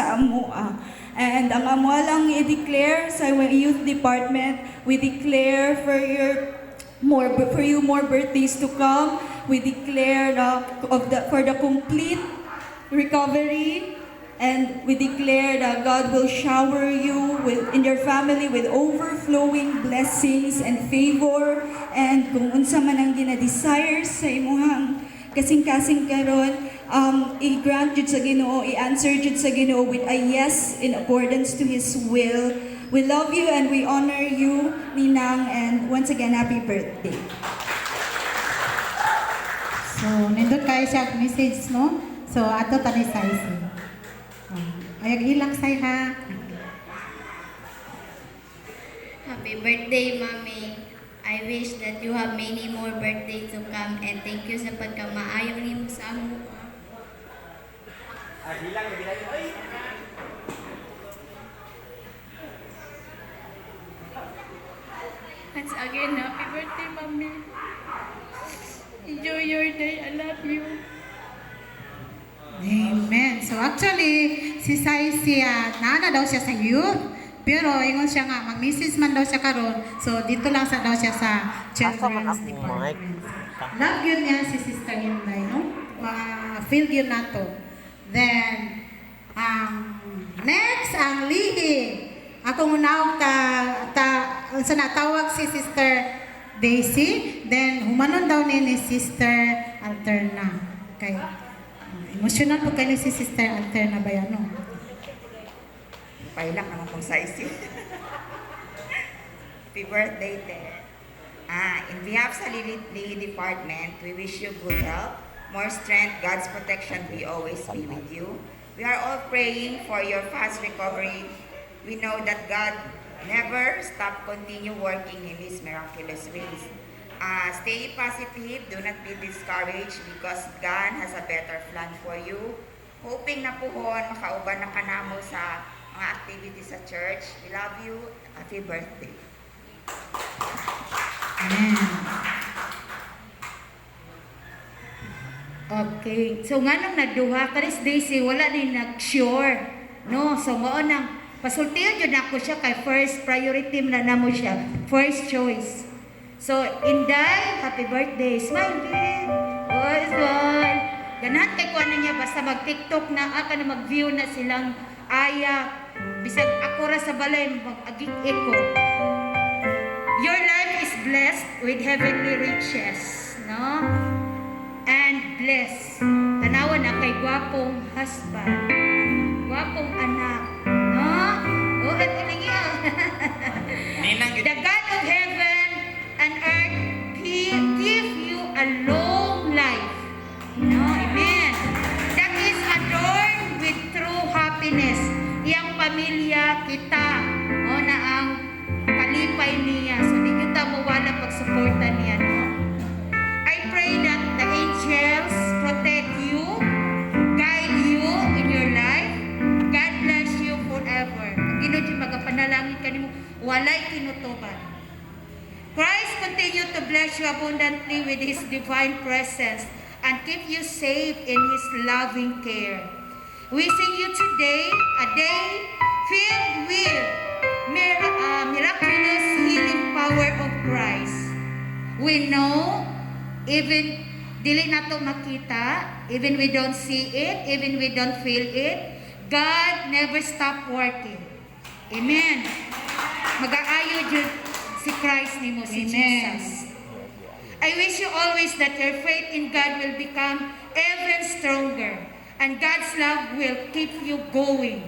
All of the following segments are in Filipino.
sa amua. And ang amua lang i-declare sa youth department, we declare for you more birthdays to come. We declare for the complete recovery, and we declare that God will shower you in your family with overflowing blessings and favor. And kung unsa man ang gina-desire sa imuhang kasing-kasing karon, i-grant jud sa Ginoo, i-answer jud sa Ginoo with a yes in accordance to His will. We love you and we honor you, Ninang, and once again, happy birthday. So, nindot kayo siya message, no? So, ato tani sa isi. Ayag ilang say ha. Happy birthday, Mommy. I wish that you have many more birthdays to come, and thank you sa pagkamaayaw nimo sa amo. Once again, happy birthday, Mommy. Enjoy your day. I love you. Amen. So, actually, si Sai siya, naana daw siya sa youth. Pero, ingon siya nga, mag-message man daw siya karon. So, dito lang sa daw siya sa Children's Department. Love yun niya si Sister Inday, no? Feel yun na to. Then, next, ang Lihi. Akong unawag sa natawag si Sister Daisy. Then, humanon daw ni Sister Alterna. Okay. Emotional po kayo si Sister Alterna ba yan, no? Pailak naman pong sa isi. Happy birthday, Te. In behalf sa Lily Department, we wish you good health, more strength, God's protection be always be with you. We are all praying for your fast recovery. We know that God never stop continue working in His miraculous ways. Stay positive, do not be discouraged because God has a better plan for you. Hoping na puhon, makauban na kanamo sa mga activities sa church. We love you. Happy birthday. Amen. Okay. So nga nung naduha, Karis Daisy, wala din nag-sure. No? So mo nang pasultihan yun ako siya kay first priority na namo siya. First choice. So, Inday, happy birthday. Smile din. Oh, smile. Ganahan kay kuha na niya, basta mag-tiktok na, aka na mag-view na silang aya. Bisag ako ra sa balay, mag-agik ko. Your life is blessed with heavenly riches. No? And blessed. Tanawa na kay gwapong husband. Gwapong anak. No? Oh, at ulingi. The God of heaven and earth give you a long life. No? Amen. That is adorned with true happiness. Iyang pamilya kita. O na ang kalipay niya. So, di kita mawala pag-suporta niya. No? I pray that the angels protect you, guide you in your life. God bless you forever. Ang Ginoo di magapanalangin kanimo walay kinutuban. Christ continue to bless you abundantly with His divine presence and keep you safe in His loving care. Wishing you today a day filled with miraculous healing power of Christ. We know, even dili nato makita, even we don't see it, even we don't feel it, God never stop working. Amen. Mag-aayo jud si Christ nimo, si Jesus. I wish you always that your faith in God will become even stronger and God's love will keep you going.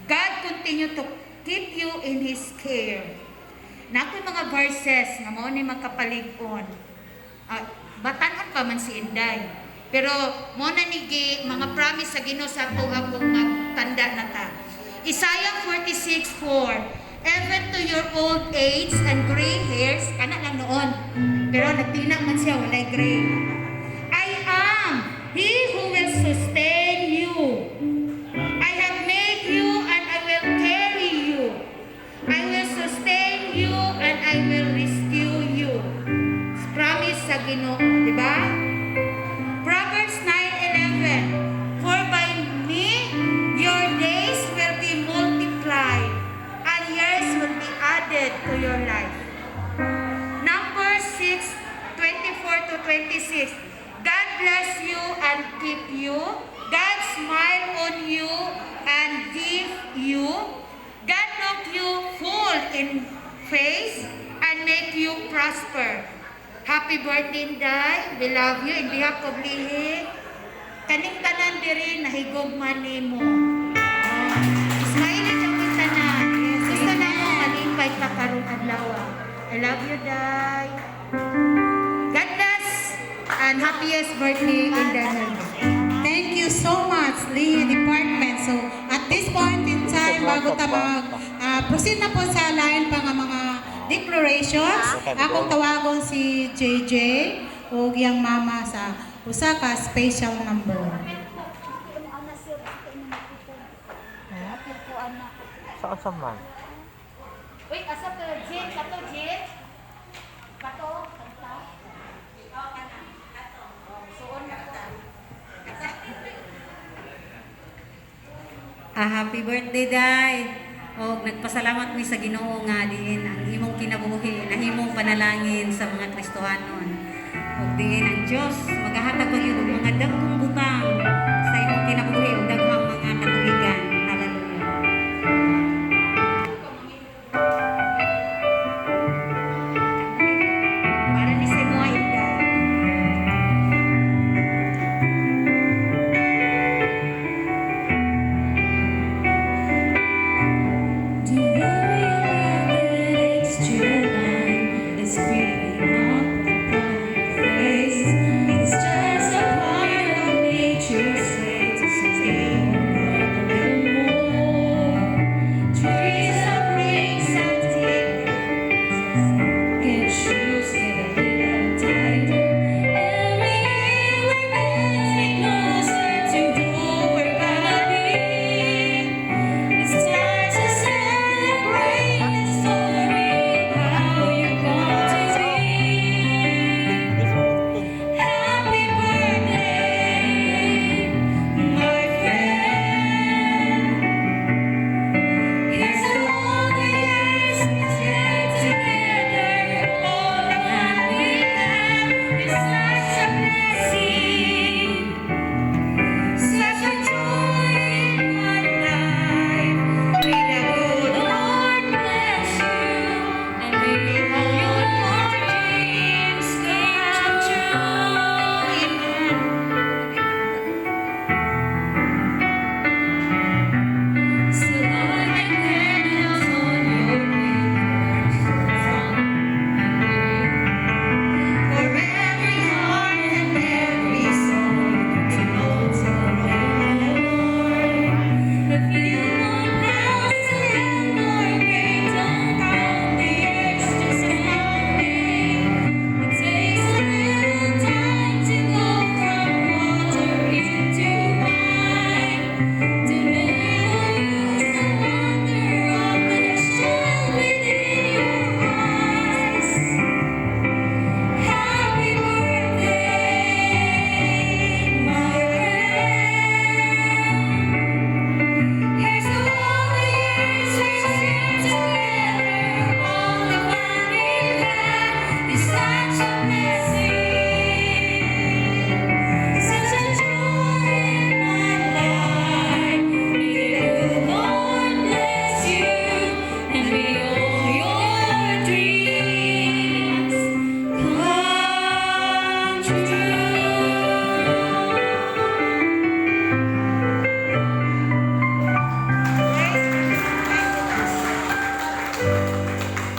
God continue to keep you in His care. Nakoy mga verses nga mao ni makapalig-on. Batanon pa man si Inday. Pero mo na ni mga promise sa Ginoo sa ato akong magtanda na ta. Isaiah 46:4. Even to your old age and gray hairs, kana lang noon. Pero nagtinag man siya, walay gray. I am He who will sustain you. I have made you and I will carry you. I will sustain you and I will rescue you. Promise sa Ginoo, di ba? Proverbs 9:11. For by me your days 26. God bless you and keep you. God smile on you and give you. God look you full in face and make you prosper. Happy birthday, Day. We love you. In behalf of Lihi, kaning tanan diri nahigugman nimo. Smile ang tanan. Gusto na mo malipay ka karong adlaw. I love you, Day. God bless and happiest birthday in the heaven. Thank you so much, Lee Department. So, at this point in time, bago ta proceed na po sa lain pa nga mga declarations, akong tawagon si JJ o yang mama sa usa ka special number. Saan sa man? Wait, asa to, Jit? Kato, Jit? Kato? Kanta? Suon na ko. Happy birthday, Day. O nagpasalamat mi sa Ginoo nga din ang imong kinabuhi, ang imong panalangin sa mga Kristohanon. O diin ang Dios maghahatag og iyong mga dagkong butang sa imong kinabuhi ug daghang mga katuigan. Hallelujah. Para ni Simoy Inday.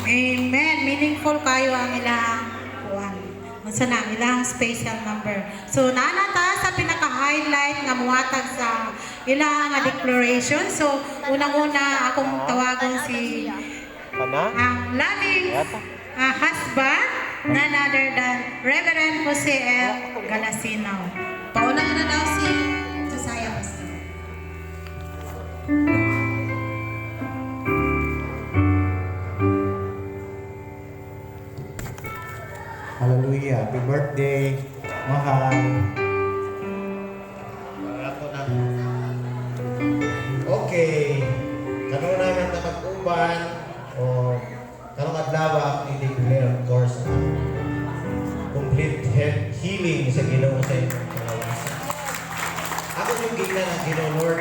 Amen. Meaningful kayo ang ilang kuwan. Unsa na ang ilang special number. So naanata sa pinaka-highlight nga muhatag sa ilang nga declaration. So unang-una akong tawagon si Kana? ang loving husband, none other than Reverend Jose L. Galasinaw. Pauna na daw si Josiah Pastor. Hallelujah. Happy birthday, mahal. Okay. Kanuna naman na mag-uban o kanong adlaw i-declare of course ang complete healing sa Ginoo sa inyong kalawasan. Ako yung gina ng Ginoo, Lord.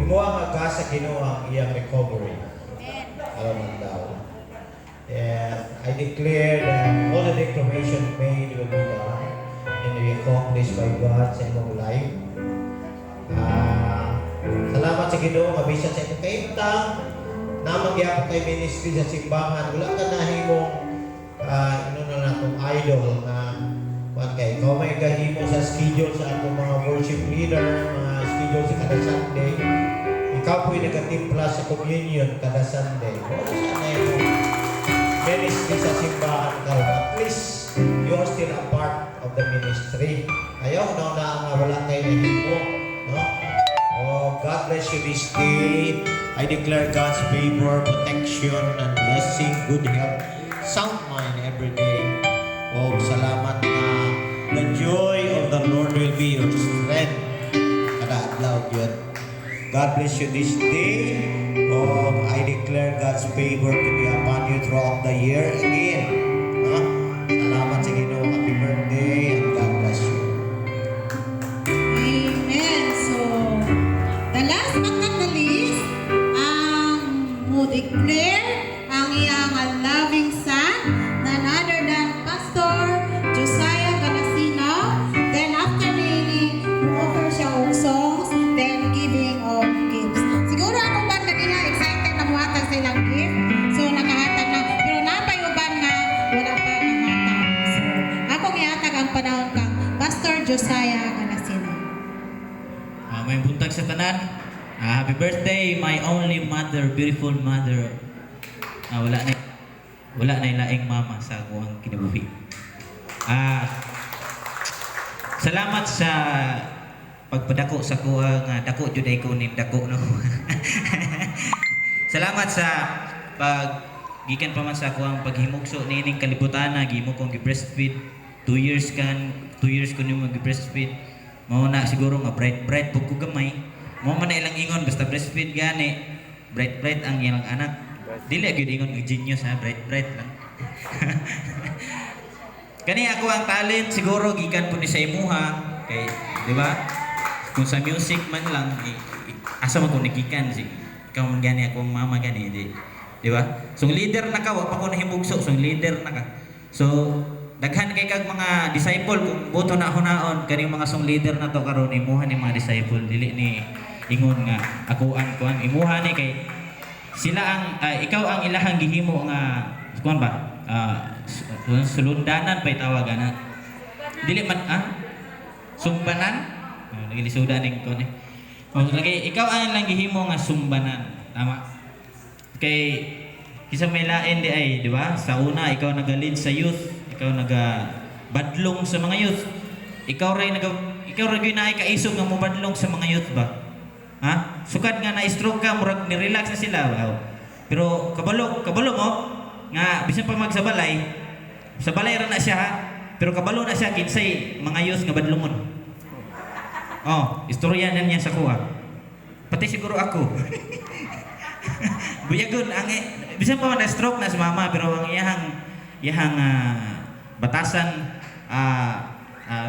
Himuha nga ka sa Ginoo ang iyang recovery. Alam daw. And I declare that all the declaration made will be done and will be accomplished by God sa inyong life. Salamat sa Ginoo, mabisan sa inyong kaimtang na magyapon kay ministry sa simbahan. Wala ka na himong idol na kay ikaw may gahimo sa schedule sa atong mga worship leader, mga schedule sa kada Sunday. Ikaw po'y nagatimpla sa communion kada Sunday. Wala sana yung ministry sa simbahan ka. At least, you are still a part of the ministry. Ayaw na wala kayo nahimo. No? Oh, God bless you this day. I declare God's favor, protection, and blessing, good health, sound mind every day. Oh, salamat na the joy of the Lord will be your strength. Kada adlaw yun. God bless you this day. Oh, I declare God's favor to be upon you throughout the year again. Huh? Salamat sa Ginoo. Happy birthday and God bless you. Amen. So, the last but not the least, ang mo declare ang iyang loving son, none other than Pastor Josiah Galasino. Then after nini, offer siya og songs, then giving of gifts. Siguro akong banda niya excited na muhatag sa ilang gift. So nakahatag na, pero napay uban nga wala pa nahatag. So akong ihatag ang panahon kang Pastor Josiah Galasino. May buntag sa tanan. Happy birthday, my only mother, beautiful mother. Wala na ilaing mama sa akong kinabuhi. Salamat sa pagpadako sa kuha nga dako jud ay ko ning dako no. Salamat sa gikan pa man sa kuha paghimugso nining kalibutan na gimo kong gi-breastfeed 2 years ko nimo gi-breastfeed. Mao na siguro nga bright pug ko gamay. Mao man na ilang ingon basta breastfeed gani. Bright ang ilang anak. Dili gyud ingon og genius ha, bright lang. Kani ako ang talent siguro gikan po ni sa imuha kay di ba? Kung sa music man lang asa man ko nagikan si ikaw man gani ako ang mama gani di ba? So leader na ka wa pa ko nahimugso, so leader na ka. So daghan kay kag mga disciple kung boto na hunaon kani mga song leader na to karon imuha ni mga disciple dili ni ingon nga ako ang kuan imuha ni kay sila ang ikaw ang ilahang gihimo nga kuan ba sulundanan pay tawagan na dili man sumbanan nagilisudan ning kuan lagi ikaw ang ilang gihimo nga sumbanan tama kay kisa may lain di ay di ba sa una ikaw nagalid sa youth ikaw naga-badlong sa mga youth. Ikaw ray naay kaisog nga mobadlong sa mga youth ba? Ha? Sukad nga na-stroke ka, murag ni-relax na sila. Wow. Pero kabalo mo, nga bisan pa magsabalay, sa balay ra na siya ha, pero kabalo na siya kinsay mga youth nga badlongon. Oh, istorya niya sa kuha. Pati siguro ako. Buyagon, bisan pa na-stroke na si mama, pero ang iyahang batasan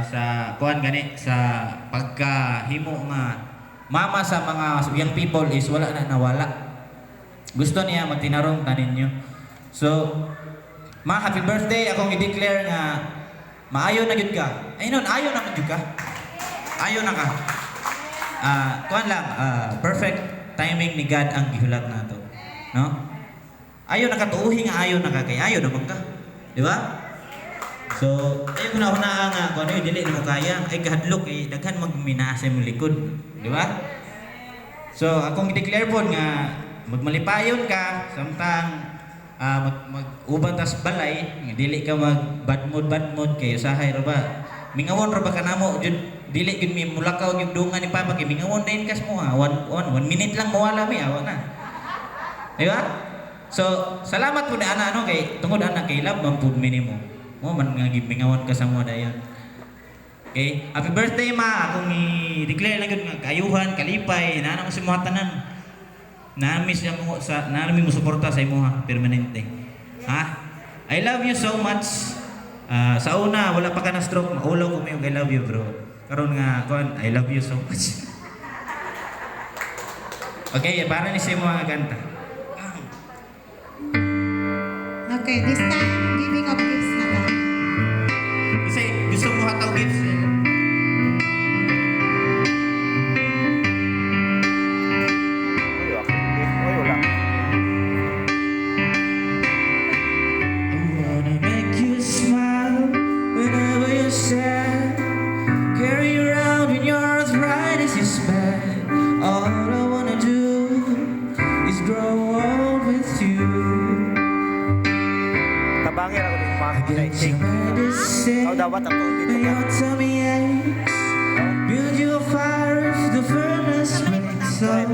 sa kuan gani sa pagkahimo nga mama sa mga young people is wala na nawala. Gusto niya magtinarong tanin niyo. So, happy birthday akong i-declare nga maayo na gyud ka. Ayun, ayo na gyud ka. Ayo na ka. Kuan lang, perfect timing ni God ang gihulat nato. No? Ayo na ka tuuhi nga ayo na ka kay ayo naman ka. Di ba? So, ay hunahuna nga kung ano dili mo kaya ay kahadlok daghan magminasa mo likod, di ba? So, akong i-declare po nga magmalipayon ka samtang mag-uban tas balay, dili ka mag bad mood kay usahay ra ba? Mingawon ra ba kanamo jud dili gyud mi mulakaw gyud dungan ni papa kay mingawon din kas mo ha. 1 minute lang mawala mi awa na. Di ba? So, salamat po na ana kay tungod ana kay love man pud minimo. Mo man nga gibingawan ka sa mo dayon. Okay? Happy birthday ma. Akong i-declare lang gud nga kayuhan, kalipay, na mo si mga tanan. Na-miss mo sa mo suporta sa imo ha permanente. Ha? I love you so much. Sa una, wala pa ka na stroke, maulaw ko may I love you, bro. Karon nga, kuan, I love you so much. Okay, para ni sa mga kanta. Okay, this time, giving of gifts na lang. Kasi gusto mo hataw gifts eh. Uy, wala. I wanna make you smile whenever you're sad. Carry you around when your arthritis is bad. All I wanna do is grow old with you. Tabangin ako ng mga I get you medicine Ikaw dapat ang tuon dito when ka. your tummy aches. Build you a fire if the furnace breaks. So it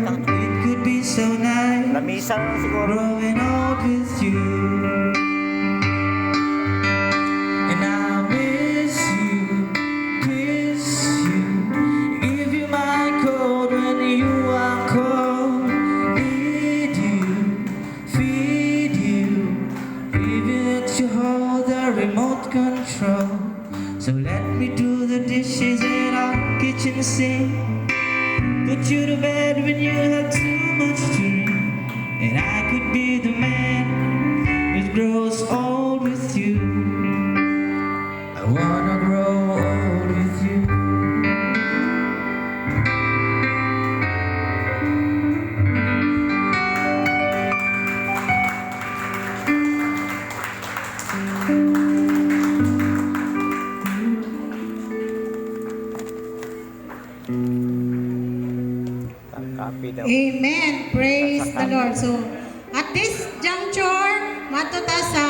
could be so nice Lamisan lang siguro. growing old with you. And I miss you, kiss you, give you my coat when you are cold, need you, feed you, even let you hold the remote control. So let me do the dishes in our kitchen sink, put you to bed when you have too much to drink, and I could be the man who grows old with you. I wanna grow old with you. Copy daw. Amen. Praise the Lord. So, at this juncture, matuta sa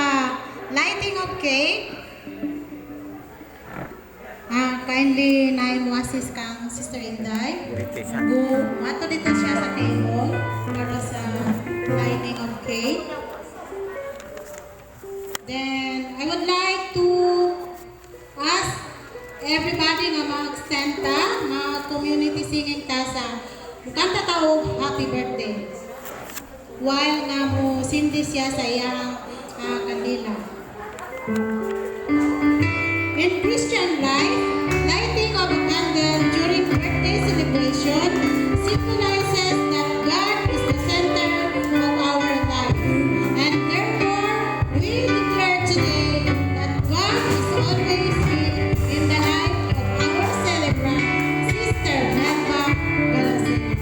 lighting of cake. Kindly na mo assist kang Sister Inday. Irritation. Mato dito siya sa table para sa lighting of cake. Then, I would like to ask everybody nga mag-stand ta, mag-community singing ta sa kanta taog happy birthday. While nga mo sindi siya sa iyang kandila. In Christian life, lighting of a candle during birthday celebration symbolizes that God is the center of our life. And therefore, we declare today that God is always here in the life of our celebrant, Sister Melba Galasena.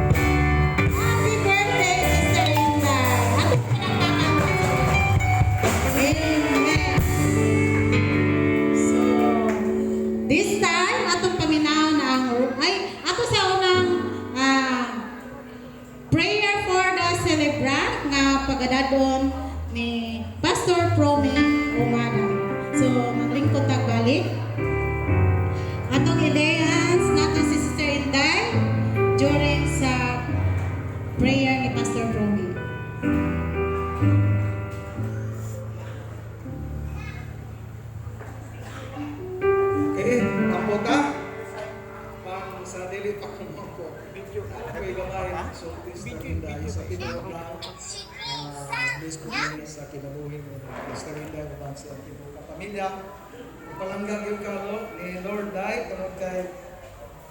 Happy birthday, Sister Inday. Atong pinagpapalagay. Amen. So, this time, atong paminaw na ang, ato sa unang prayer for the celebrant nga pagadadon ni Pastor Promi Umana. So, maglingkod tagbalik. Atong i-dance nato si Sister Inday during sa prayer ni Pastor Promi. Okay, ako ta. Pang sa daily pa ko. Video. Okay, gamay. So, this na rin dahil sa pinag Bless ko din sa kinabuhi mo. Basta rin lang ang sa ating mga kapamilya. Palanggang yung kalo ni Lord Dai, karon kay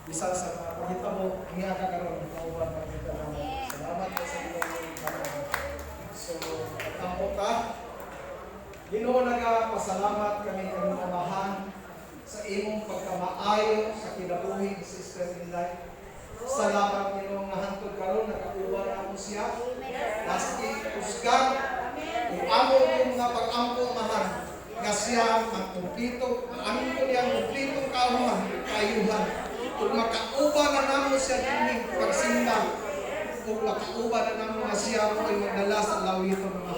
bisa sa mga pagita mo, hinga ka karon mauban pagita mo. Salamat po sa inyong kanon. So, tampo ka. Ginoo nagapasalamat kami kanong amahan sa imong pagkamaayo sa kinabuhi ni Sister Inday. Salamat Ginoo nga hangtod karon nakauban ako siya. Maski usgan kung amo yung mga pag-ampo amahan nga siya ang kumplito, amin ko niyang kumplitong kaayuhan. Kung makauba na namo siya din pagsimba, kung makauba na namo nga siya mo ay magdala sa lawito mga.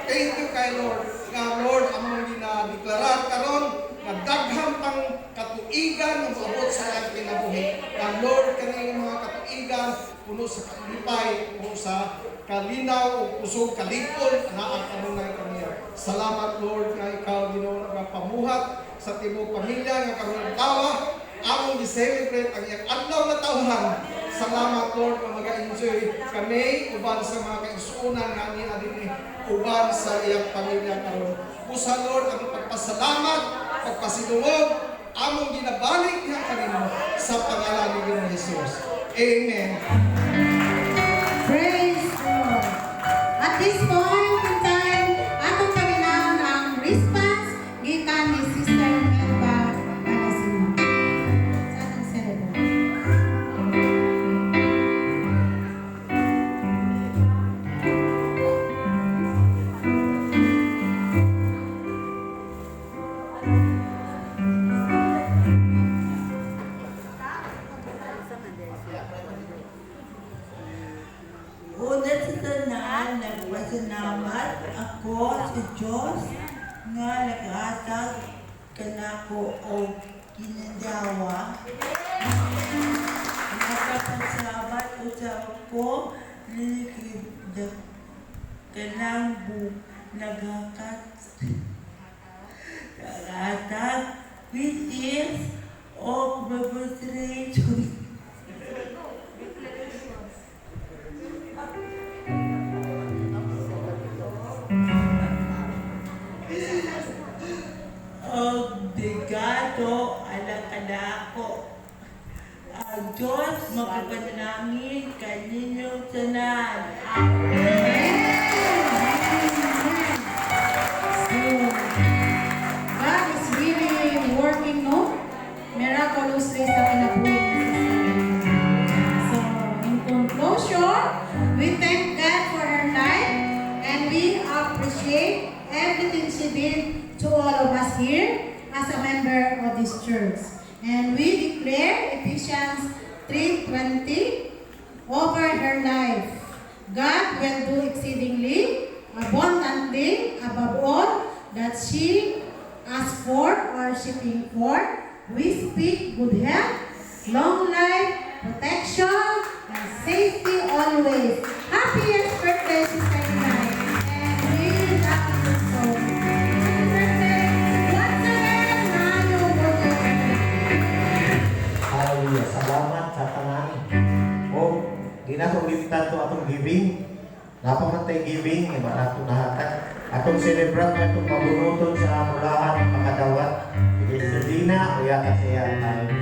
Thank you kay Lord. Nga Lord, among ginadeklarar karon nga daghang pang katuigan ng maabot sa iyang kinabuhi. Nga Lord, kaning mga katuigan puno sa kalipay, puno sa kalinaw o pusog kalikon na ang kanunay kaniya. Salamat Lord nga ikaw Ginoo nagapamuhat sa timog pamilya nga karon tawa among gi-celebrate ang iyang adlaw na tawhan. Salamat Lord nga maga-enjoy kami uban sa mga kaisunan nga niya dinhi uban sa iyang pamilya karon. Busa Lord ang pagpasalamat, pagpasidungog among ginabalik nga kanimo sa pangalan ni Ginoong Hesus. Amen. Praise God. At this point in time, atong kaminaon ang response gikan ni Sister Melba Panasima. Sa atong ceremony. Una sa tanan, nagpasalamat ako sa Diyos nga naghatag kanako og ginadawa. Nakapasalamat usab ko lilikid kanang naghatag wishes og demonstration. Og degato ala kanako. Ang Diyos magpapanalangin kaninyong tanan. So, God is really working, no? Miraculously sa kinabuhi ni Sister. So, in conclusion, we thank God for her life and we appreciate everything she did to all of us here as a member of this church. And we declare Ephesians 3:20 over her life. God will do exceedingly, abundantly, above all that she asks for or seeking for. We speak good health, long life, protection, and safety always. Happiest birthday, Sister Inay. And we love you so much. Happy birthday. Once again, Mayo birthday. Hallelujah. Salamat sa tanan. O, di na itong limtan to atong giving. Napamantay giving, iba na itong nahatag. Atong celebrate na itong mabunuton sa mulahan, makadawat. Hindi sa dina, o yata siya tayo.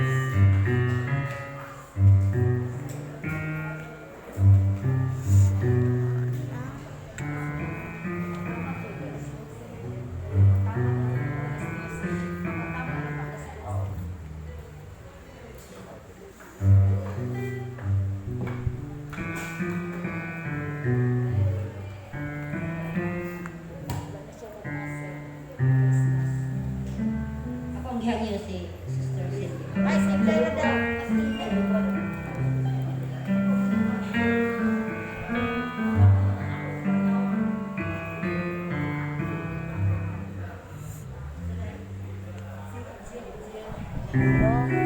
Akong gihanyo si Sister Cindy. Ay, simple na daw. Thank you.